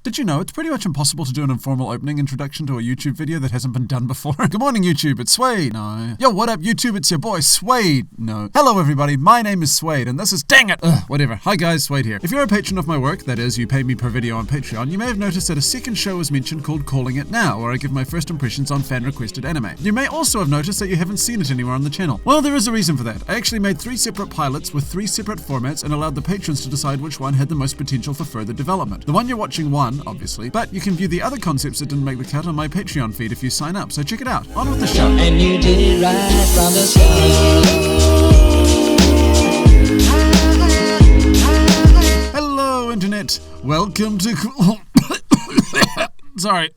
Did you know it's pretty much impossible to do an informal opening introduction to a YouTube video that hasn't been done before? Good morning, YouTube, it's Suede. No. Yo, what up, YouTube? It's your boy, Suede. No. Hello, everybody. My name is Suede, and this is... Dang it! Whatever. Hi, guys. Suede here. If you're a patron of my work, that is, you pay me per video on Patreon, you may have noticed that a second show was mentioned called Calling It Now, where I give my first impressions on fan-requested anime. You may also have noticed that you haven't seen it anywhere on the channel. Well, there is a reason for that. I actually made 3 separate pilots with 3 separate formats and allowed the patrons to decide which one had the most potential for further development. The one you're watching won, obviously, but you can view the other concepts that didn't make the cut on my Patreon feed if you sign up, so check it out. On with the show. And you did it right from the start. Hello, Internet. Welcome to... Sorry.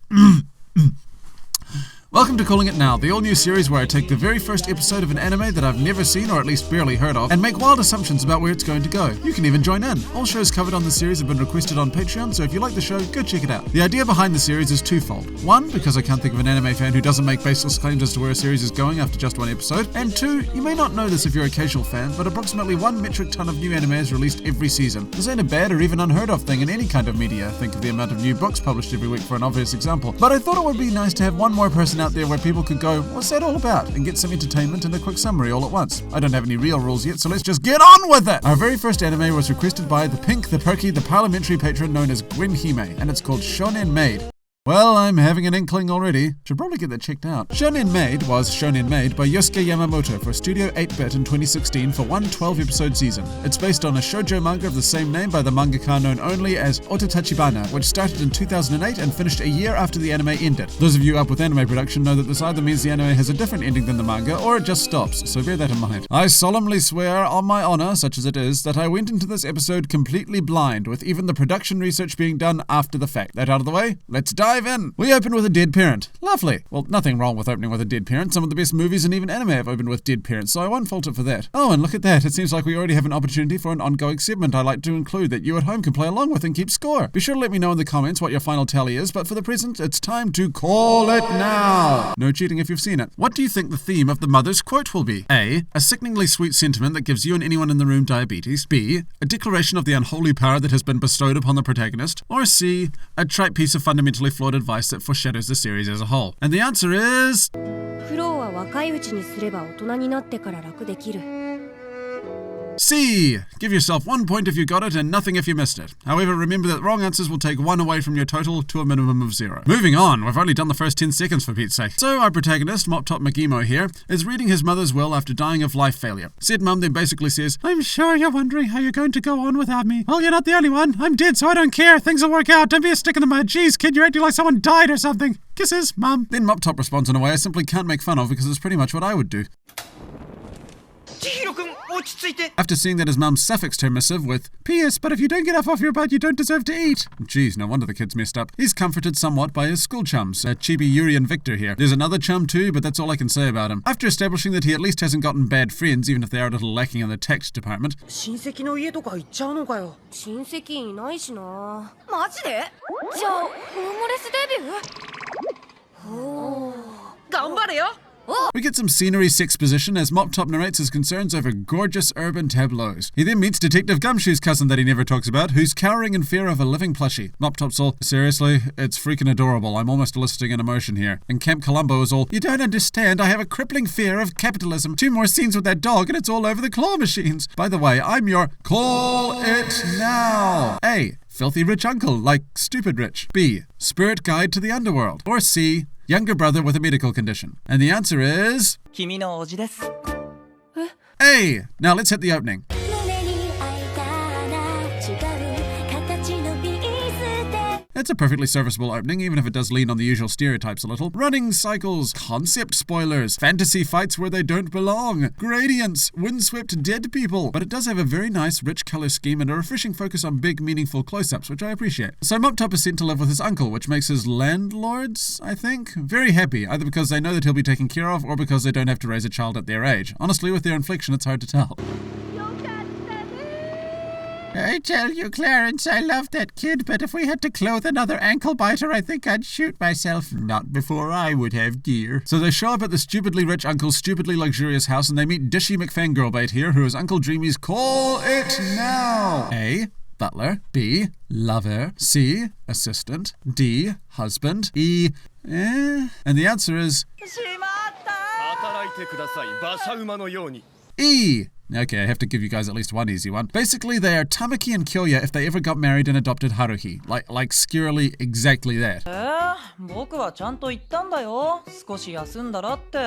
Welcome to Calling It Now, the all-new series where I take the very first episode of an anime that I've never seen or at least barely heard of and make wild assumptions about where it's going to go. You can even join in. All shows covered on the series have been requested on Patreon, so if you like the show, go check it out. The idea behind the series is twofold. 1, because I can't think of an anime fan who doesn't make baseless claims as to where a series is going after just 1 episode. And 2, you may not know this if you're a casual fan, but approximately 1 metric ton of new anime is released every season. This ain't a bad or even unheard of thing in any kind of media. Think of the amount of new books published every week for an obvious example. But I thought it would be nice to have one more person out there where people could go, what's that all about? And get some entertainment and a quick summary all at once. I don't have any real rules yet, so let's just get on with it! Our very first anime was requested by the pink, the perky, the parliamentary patron known as Gwen Hime, and it's called Shonen Maid. Well, I'm having an inkling already. Should probably get that checked out. Shonen Maid was Shonen Maid by Yosuke Yamamoto for Studio 8-bit in 2016 for one 12-episode season. It's based on a shoujo manga of the same name by the mangaka known only as Ototachibana, which started in 2008 and finished a year after the anime ended. Those of you up with anime production know that this either means the anime has a different ending than the manga, or it just stops, so bear that in mind. I solemnly swear on my honor, such as it is, that I went into this episode completely blind, with even the production research being done after the fact. That out of the way, let's dive in. We open with a dead parent. Lovely. Well, nothing wrong with opening with a dead parent. Some of the best movies and even anime have opened with dead parents, so I won't fault it for that. Oh, and look at that. It seems like we already have an opportunity for an ongoing segment I'd like to include that you at home can play along with and keep score. Be sure to let me know in the comments what your final tally is, but for the present, it's time to call it now. No cheating if you've seen it. What do you think the theme of the mother's quote will be? A sickeningly sweet sentiment that gives you and anyone in the room diabetes. B, a declaration of the unholy power that has been bestowed upon the protagonist. Or C, a trite piece of fundamentally flawed advice that foreshadows the series as a whole. And the answer is... C. Give yourself 1 point if you got it and nothing if you missed it. However, remember that wrong answers will take 1 away from your total to a minimum of 0. Moving on, we've only done the first 10 seconds for Pete's sake. So our protagonist, Mop Top Magimo here, is reading his mother's will after dying of life failure. Said mum then basically says, I'm sure you're wondering how you're going to go on without me. Well, you're not the only one. I'm dead, so I don't care. Things will work out. Don't be a stick in the mud. Jeez, kid, you're acting like someone died or something. Kisses, mum. Then Mop Top responds in a way I simply can't make fun of because it's pretty much what I would do. After seeing that his mum suffixed her missive with, P.S. but if you don't get off your butt, you don't deserve to eat. Geez, no wonder the kid's messed up. He's comforted somewhat by his school chums, Chibi, Yuri and Victor here. There's another chum too, but that's all I can say about him. After establishing that he at least hasn't gotten bad friends, even if they are a little lacking in the tact department. We get some scenery sexposition as Mop Top narrates his concerns over gorgeous urban tableaus. He then meets Detective Gumshoe's cousin that he never talks about, who's cowering in fear of a living plushie. Mop Top's all, seriously? It's freaking adorable. I'm almost eliciting an emotion here. And Camp Columbo is all, you don't understand. I have a crippling fear of capitalism. 2 more scenes with that dog and it's all over the claw machines. By the way, I'm your Call It Now. A, filthy rich uncle, like stupid rich. B, spirit guide to the underworld. Or C, younger brother with a medical condition. And the answer is... A. Now let's hit the opening. It's a perfectly serviceable opening, even if it does lean on the usual stereotypes a little. Running cycles, concept spoilers, fantasy fights where they don't belong, gradients, windswept dead people. But it does have a very nice, rich color scheme and a refreshing focus on big, meaningful close-ups, which I appreciate. So Mop Top is sent to live with his uncle, which makes his landlords, I think, very happy, either because they know that he'll be taken care of or because they don't have to raise a child at their age. Honestly, with their inflection, it's hard to tell. I tell you, Clarence, I love that kid, but if we had to clothe another ankle biter, I think I'd shoot myself. Not before I would have, dear. So they show up at the stupidly rich uncle's stupidly luxurious house, and they meet Dishy McFangirlbait here, who is Uncle Dreamy's Call It Now. A. butler, B, lover, C, assistant, D, husband, E, and the answer is しまった。働いてください、馬車馬のように。 E. Okay, I have to give you guys at least one easy one. Basically, they are Tamaki and Kyoya if they ever got married and adopted Haruhi. Like scarily exactly that. 僕はちゃんと言ったんだよ。少し休んだらって。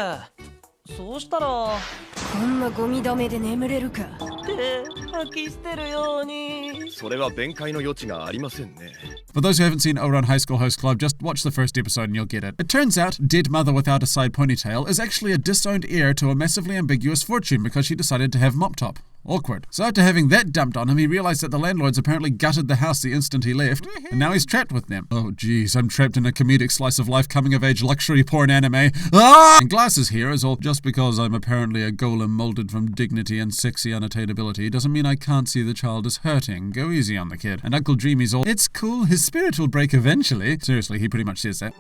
そうしたらこんなゴミだめで眠れるかって吐き捨てるように。それは弁解の余地がありませんね。 For those who haven't seen Ouran High School Host Club, just watch the first episode and you'll get it. It turns out, Dead Mother Without a Side Ponytail is actually a disowned heir to a massively ambiguous fortune because she decided to have Mop Top. Awkward. So after having that dumped on him, he realized that the landlords apparently gutted the house the instant he left, and now he's trapped with them. Oh geez, I'm trapped in a comedic slice of life coming-of-age luxury porn anime. Ah! And Glasses here is all just because I'm apparently a golem molded from dignity and sexy unattainability doesn't mean I can't see the child is hurting. Go easy on the kid. And Uncle Dreamy's all, it's cool, his spirit will break eventually. Seriously, he pretty much says that.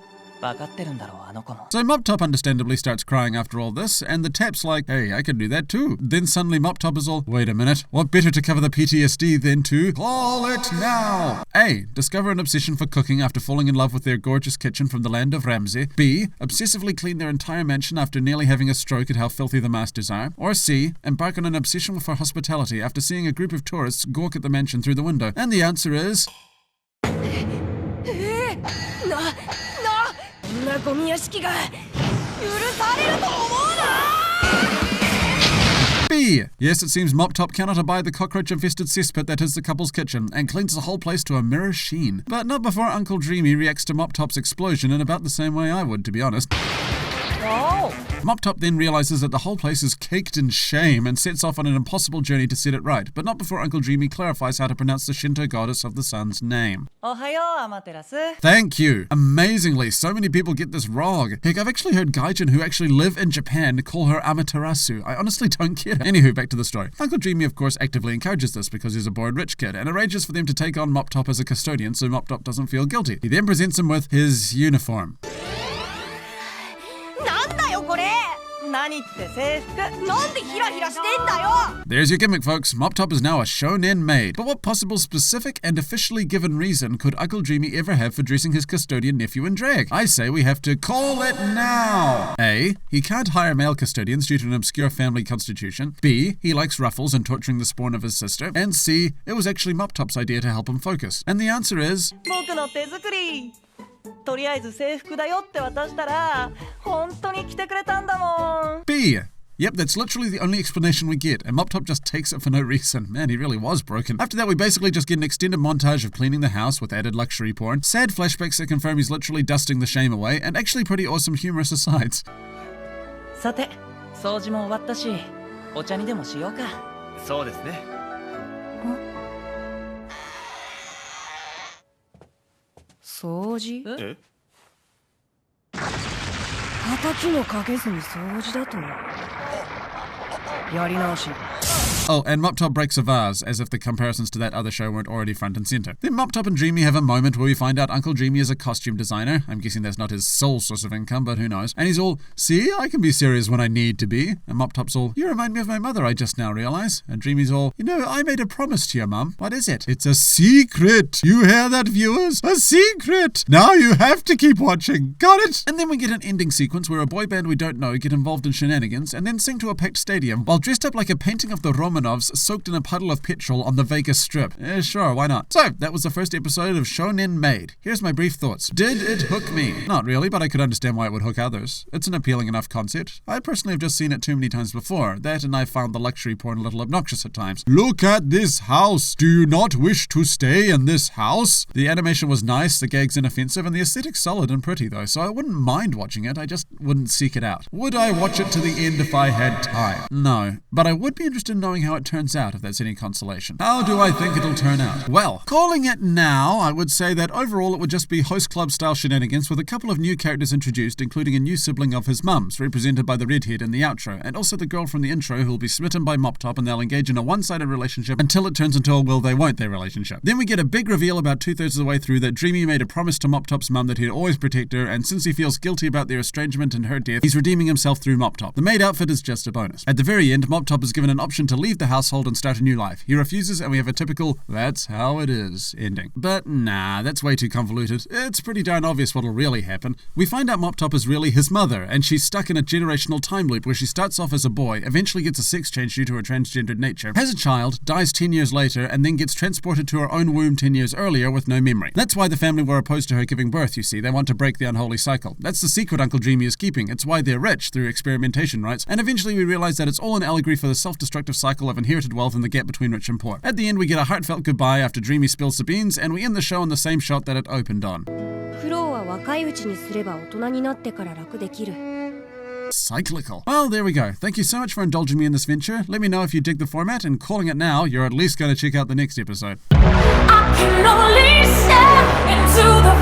分かってるんだろう、あの子も。 So Mop Top understandably starts crying after all this, and the Tap's like, hey, I can do that too. Then suddenly Mop Top is all, wait a minute, what better to cover the PTSD than to call it now? A. Discover an obsession for cooking after falling in love with their gorgeous kitchen from the land of Ramsey. B. Obsessively clean their entire mansion after nearly having a stroke at how filthy the masters are. Or C. Embark on an obsession for hospitality after seeing a group of tourists gawk at the mansion through the window. And the answer is... こんなゴミ屋敷が許されると思うな。 B. Yes, it seems Mop Top cannot abide the cockroach-infested cesspit that is the couple's kitchen and cleans the whole place to a mirror sheen. But not before Uncle Dreamy reacts to Mop Top's explosion in about the same way I would, to be honest. Mop Top then realizes that the whole place is caked in shame and sets off on an impossible journey to set it right, but not before Uncle Dreamy clarifies how to pronounce the Shinto goddess of the sun's name. おはよう、アマテラス。 Thank you. Amazingly, so many people get this wrong. Heck, I've actually heard gaijin who actually live in Japan call her Amaterasu. I honestly don't get it. Anywho, back to the story. Uncle Dreamy, of course, actively encourages this because he's a bored rich kid and arranges for them to take on Mop Top as a custodian so Mop Top doesn't feel guilty. He then presents him with his uniform. なんだよこれ。何って制服。なんでヒラヒラしてんだよ。 There's your gimmick, folks. Mop Top is now a Shonen Maid. But what possible specific and officially given reason could Uncle Dreamy ever have for dressing his custodian nephew in drag? I say we have to call it now. A. He can't hire male custodians due to an obscure family constitution. B. He likes ruffles and torturing the spawn of his sister. And C. It was actually Mop Top's idea to help him focus. And the answer is... 僕の手作り。とりあえず制服だよって渡したら本当に着てくれたんだもん。 B. Yep, that's literally the only explanation we get, and Mop Top just takes it for no reason. Man, he really was broken. After that, we basically just get an extended montage of cleaning the house with added luxury porn, sad flashbacks that confirm he's literally dusting the shame away, and actually pretty awesome humorous asides. さて、掃除も終わったし、お茶にでもしようか。そうですね。掃除？え？叩きもかけずに掃除だと。やり直し。 Oh, and Mop Top breaks a vase, as if the comparisons to that other show weren't already front and center. Then Mop Top and Dreamy have a moment where we find out Uncle Dreamy is a costume designer. I'm guessing that's not his sole source of income, but who knows. And he's all, see, I can be serious when I need to be. And Mop Top's all, you remind me of my mother, I just now realize. And Dreamy's all, you know, I made a promise to your mum. What is it? It's a secret. You hear that, viewers? A secret. Now you have to keep watching. Got it? And then we get an ending sequence where a boy band we don't know get involved in shenanigans and then sing to a packed stadium while dressed up like a painting of the Romanovs soaked in a puddle of petrol on the Vegas Strip. Sure, why not? So, that was the first episode of Shonen Maid. Here's my brief thoughts. Did it hook me? Not really, but I could understand why it would hook others. It's an appealing enough concept. I personally have just seen it too many times before. That and I found the luxury porn a little obnoxious at times. Look at this house. Do you not wish to stay in this house? The animation was nice, the gags inoffensive, and the aesthetic's solid and pretty though, so I wouldn't mind watching it, I just wouldn't seek it out. Would I watch it to the end if I had time? No, but I would be interested in knowing how it turns out, if that's any consolation. How do I think it'll turn out? Well, calling it now, I would say that overall it would just be host club style shenanigans with a couple of new characters introduced, including a new sibling of his mum's, represented by the redhead in the outro, and also the girl from the intro who will be smitten by Mop Top and they'll engage in a one-sided relationship until it turns into a will they won't they relationship. Then we get a big reveal about 2/3 of the way through that Dreamy made a promise to Mop Top's mum that he'd always protect her, and since he feels guilty about their estrangement and her death, he's redeeming himself through Mop Top. The maid outfit is just a bonus. At the very end, Mop Top is given an option to leave the household and start a new life. He refuses, and we have a typical "that's how it is" ending. But nah, that's way too convoluted. It's pretty darn obvious what'll really happen. We find out Mop Top is really his mother, and she's stuck in a generational time loop where she starts off as a boy, eventually gets a sex change due to her transgendered nature, has a child, dies 10 years later, and then gets transported to her own womb 10 years earlier with no memory. That's why the family were opposed to her giving birth, you see. They want to break the unholy cycle. That's the secret Uncle Dreamy is keeping. It's why they're rich, through experimentation rights, and eventually we realize that it's all an allegory for the self-destructive cycle of inherited wealth and the gap between rich and poor. At the end, we get a heartfelt goodbye after Dreamy spills the beans, and we end the show on the same shot that it opened on. 苦労は若いうちにすれば大人になってから楽できる。 Cyclical. Well, there we go. Thank you so much for indulging me in this venture. Let me know if you dig the format, and calling it now, you're at least going to check out the next episode. I can only step into the